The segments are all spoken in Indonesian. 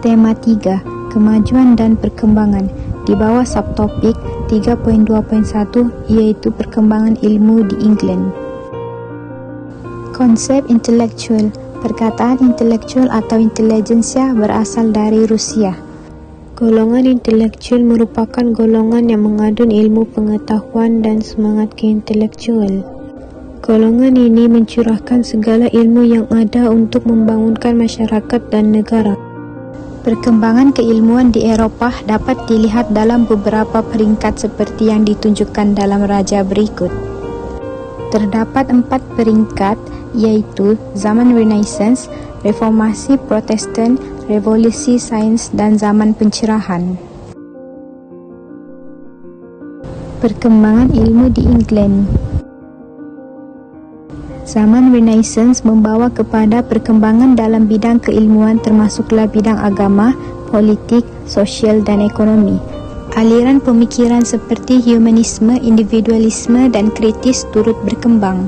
tema 3, kemajuan dan perkembangan, di bawah subtopik 3.2.1 iaitu perkembangan ilmu di England. Konsep intelektual. Perkataan intelektual atau intelijensia berasal dari Rusia. Golongan intelektual merupakan golongan yang mengandung ilmu pengetahuan dan semangat keintelektual. Golongan ini mencurahkan segala ilmu yang ada untuk membangunkan masyarakat dan negara. Perkembangan keilmuan di Eropah dapat dilihat dalam beberapa peringkat seperti yang ditunjukkan dalam raja berikut. Terdapat 4 peringkat, yaitu zaman Renaissance, Reformasi Protestan, Revolusi Sains, dan zaman pencerahan. Perkembangan ilmu di England. Zaman Renaissance membawa kepada perkembangan dalam bidang keilmuan termasuklah bidang agama, politik, sosial, dan ekonomi. Aliran pemikiran seperti humanisme, individualisme, dan kritis turut berkembang.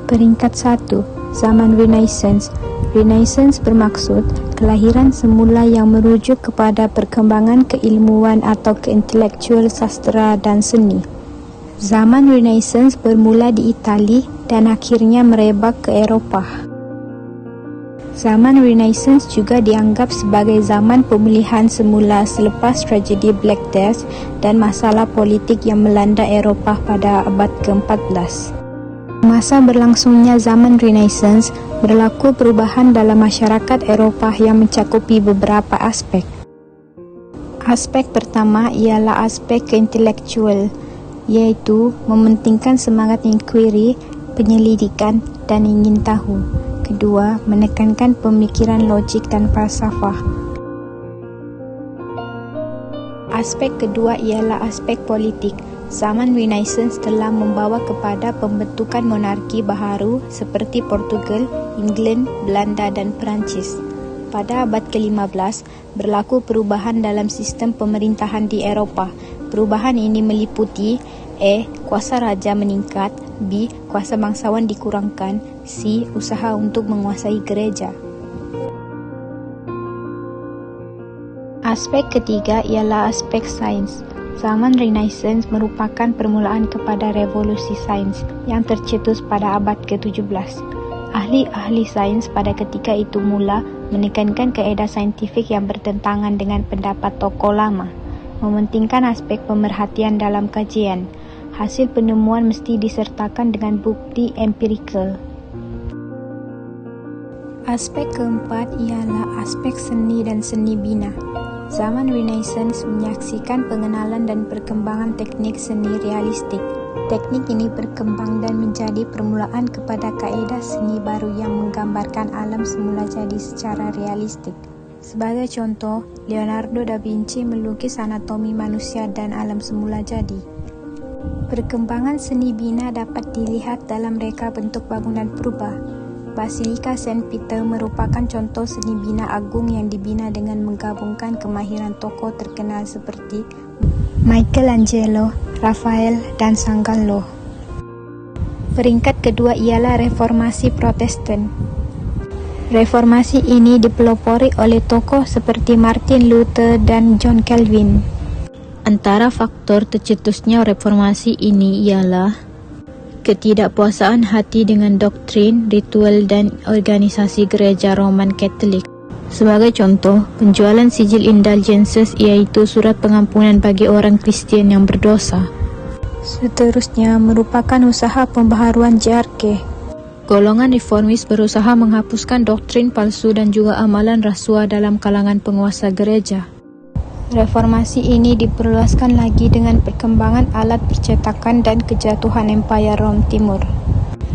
Peringkat 1. Zaman Renaissance. Renaissance bermaksud kelahiran semula yang merujuk kepada perkembangan keilmuan atau keintelektual sastra dan seni. Zaman Renaissance bermula di Itali dan akhirnya merebak ke Eropah. Zaman Renaissance juga dianggap sebagai zaman pemulihan semula selepas tragedi Black Death dan masalah politik yang melanda Eropah pada abad ke-14. Masa berlangsungnya zaman Renaissance, berlaku perubahan dalam masyarakat Eropah yang mencakupi beberapa aspek. Aspek pertama ialah aspek keintelektual, yaitu mementingkan semangat inquiry, penyelidikan, dan ingin tahu. Kedua, menekankan pemikiran logik dan falsafah. Aspek kedua ialah aspek politik. Zaman Renaissance telah membawa kepada pembentukan monarki baharu seperti Portugal, England, Belanda, dan Perancis. Pada abad ke-15, berlaku perubahan dalam sistem pemerintahan di Eropah. Perubahan ini meliputi A. Kuasa raja meningkat, B. Kuasa bangsawan dikurangkan, C. Usaha untuk menguasai gereja. Aspek ketiga ialah aspek sains. Zaman Renaissance merupakan permulaan kepada revolusi sains yang tercetus pada abad ke-17. Ahli-ahli sains pada ketika itu mula menekankan kaedah saintifik yang bertentangan dengan pendapat tokoh lama, mementingkan aspek pemerhatian dalam kajian. Hasil penemuan mesti disertakan dengan bukti empirikal. Aspek keempat ialah aspek seni dan seni bina. Zaman Renaissance menyaksikan pengenalan dan perkembangan teknik seni realistik. Teknik ini berkembang dan menjadi permulaan kepada kaedah seni baru yang menggambarkan alam semula jadi secara realistik. Sebagai contoh, Leonardo da Vinci melukis anatomi manusia dan alam semula jadi. Perkembangan seni bina dapat dilihat dalam reka bentuk bangunan purba. Basilika Saint Peter merupakan contoh seni bina agung yang dibina dengan menggabungkan kemahiran tokoh terkenal seperti Michelangelo, Raphael, dan Sangallo. Peringkat kedua ialah Reformasi Protestan. Reformasi ini dipelopori oleh tokoh seperti Martin Luther dan John Calvin. Antara faktor tercetusnya reformasi ini ialah ketidakpuasaan hati dengan doktrin, ritual, dan organisasi gereja Roman Katolik. Sebagai contoh, penjualan sijil indulgences iaitu surat pengampunan bagi orang Kristian yang berdosa. Seterusnya merupakan usaha pembaharuan JRK. Golongan reformis berusaha menghapuskan doktrin palsu dan juga amalan rasuah dalam kalangan penguasa gereja. Reformasi ini diperluaskan lagi dengan perkembangan alat percetakan dan kejatuhan Empire Rom Timur.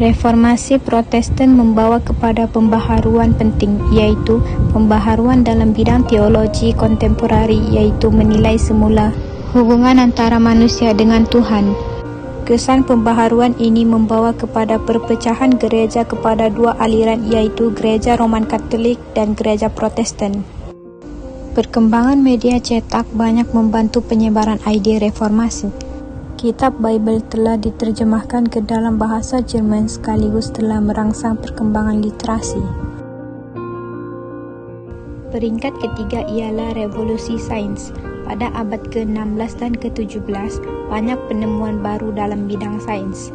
Reformasi Protestan membawa kepada pembaharuan penting, yaitu pembaharuan dalam bidang teologi kontemporari, yaitu menilai semula hubungan antara manusia dengan Tuhan. Kesan pembaharuan ini membawa kepada perpecahan gereja kepada dua aliran, yaitu Gereja Roman Katolik dan Gereja Protestan. Perkembangan media cetak banyak membantu penyebaran ide reformasi. Kitab Bible telah diterjemahkan ke dalam bahasa Jerman sekaligus telah merangsang perkembangan literasi. Peringkat ketiga ialah revolusi sains. Pada abad ke-16 dan ke-17, banyak penemuan baru dalam bidang sains.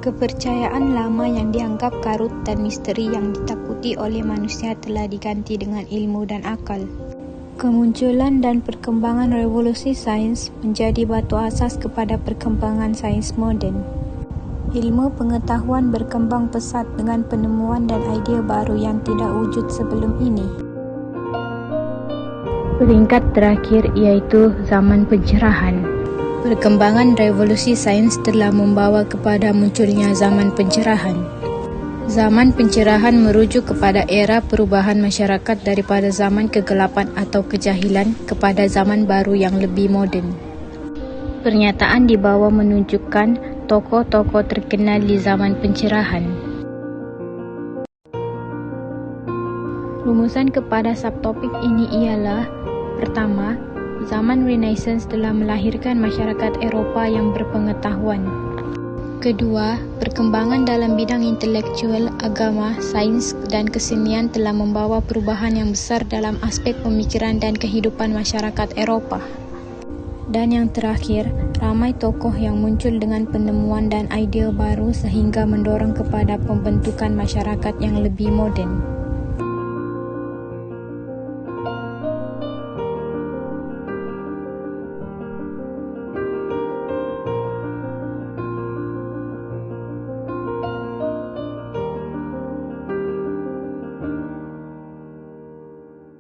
Kepercayaan lama yang dianggap karut dan misteri yang ditakuti oleh manusia telah diganti dengan ilmu dan akal. Kemunculan dan perkembangan revolusi sains menjadi batu asas kepada perkembangan sains moden. Ilmu pengetahuan berkembang pesat dengan penemuan dan idea baru yang tidak wujud sebelum ini. Peringkat terakhir iaitu zaman pencerahan. Perkembangan revolusi sains telah membawa kepada munculnya zaman pencerahan. Zaman pencerahan merujuk kepada era perubahan masyarakat daripada zaman kegelapan atau kejahilan kepada zaman baru yang lebih moden. Pernyataan di bawah menunjukkan tokoh-tokoh terkenal di zaman pencerahan. Rumusan kepada subtopik ini ialah: pertama, zaman Renaissance telah melahirkan masyarakat Eropah yang berpengetahuan. Kedua, perkembangan dalam bidang intelektual, agama, sains, dan kesenian telah membawa perubahan yang besar dalam aspek pemikiran dan kehidupan masyarakat Eropah. Dan yang terakhir, ramai tokoh yang muncul dengan penemuan dan idea baru sehingga mendorong kepada pembentukan masyarakat yang lebih moden.